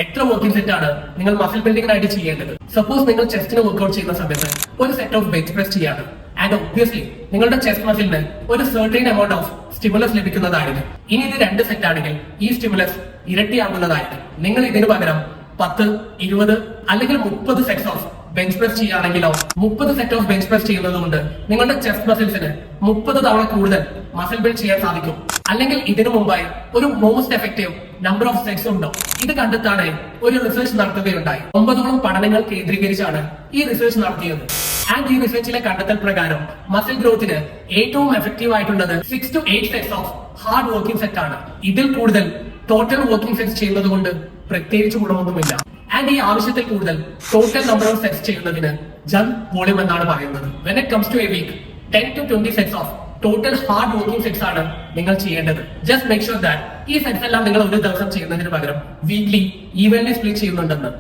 എത്ര working set ആണ് നിങ്ങൾ മസിൽ ബിൽഡിംഗിനായിട്ട് ചെയ്യേണ്ടത്? സപ്പോസ് നിങ്ങൾ ചെസ്റ്റിന് വർക്ക്ഔട്ട് ചെയ്യുന്ന സമയത്ത് ഒരു സെറ്റ് ഓഫ് ബെഞ്ച് പ്രസ് ചെയ്യാണ്. ആൻഡ് ഒബ്വിയസ്ലി നിങ്ങളുടെ ചെസ്റ്റ് മസിലിന് ഒരു സർട്ടൈൻ എമൗണ്ട് ഓഫ് സ്റ്റിമുലസ് ലഭിക്കുന്നതായിരിക്കും. ഇനി ഇത് 2 സെറ്റ് ആണെങ്കിൽ ഈ സ്റ്റിമുലസ് ഇരട്ടിയാകുന്നതായിരിക്കും. നിങ്ങൾ ഇതിനു പകരം 10, 20 അല്ലെങ്കിൽ 30 സെറ്റ്സ് ഓഫ് ബെഞ്ച് പ്രസ് ചെയ്യുകയാണെങ്കിലോ 30 സെറ്റ് ഓഫ് ബെഞ്ച് പ്രസ് ചെയ്യുന്നത് കൊണ്ട് നിങ്ങളുടെ ചെസ്റ്റ് മസിൽസിന് 30 തവണ കൂടുതൽ മസിൽ ബിൽഡ് ചെയ്യാൻ സാധിക്കും. അല്ലെങ്കിൽ ഇതിനു മുമ്പായി ഒരു most effective number of sets ഉണ്ടോ ഇത് കണ്ടെത്താനായി ഒരു റിസർച്ച് നടത്തുകയുണ്ടായി. 9ഓളം പഠനങ്ങൾ കേന്ദ്രീകരിച്ചാണ് ഈ റിസർച്ച് നടത്തിയത്. ആൻഡ് ഈ റിസർച്ചിലെ കണ്ടെത്തൽ പ്രകാരം മസിൽ ഗ്രോത്തിന് ഏറ്റവും എഫക്റ്റീവ് ആയിട്ടുള്ളത് 6 to 8 sets of hard working set ആണ്. ഇതിൽ കൂടുതൽ ടോട്ടൽ വർക്കിംഗ് സെറ്റ്സ് ചെയ്യുന്നത് കൊണ്ട് പ്രത്യേകിച്ച് ഗുണമൊന്നുമില്ല. ആൻഡ് ഈ ആവശ്യത്തിൽ കൂടുതൽ ടോട്ടൽ നമ്പർ ഓഫ് സെറ്റ്സ് ചെയ്യുന്നതിന് ജംപ് വോളിയം എന്നാണ് പറയുന്നത്. When it comes to a week 10 to 20 sets of total hard working sets ആണ് നിങ്ങൾ ചെയ്യേണ്ടത്. ജസ്റ്റ് മേക്ക് ഷുവർ ദാറ്റ് ഈ സെറ്റ്സ് എല്ലാം നിങ്ങൾ ഒരു ദിവസം ചെയ്യുന്നതിന് പകരം വീക്ക്ലി ഈവൻലി സ്പ്ലിറ്റ് ചെയ്യുന്നുണ്ടെന്ന്.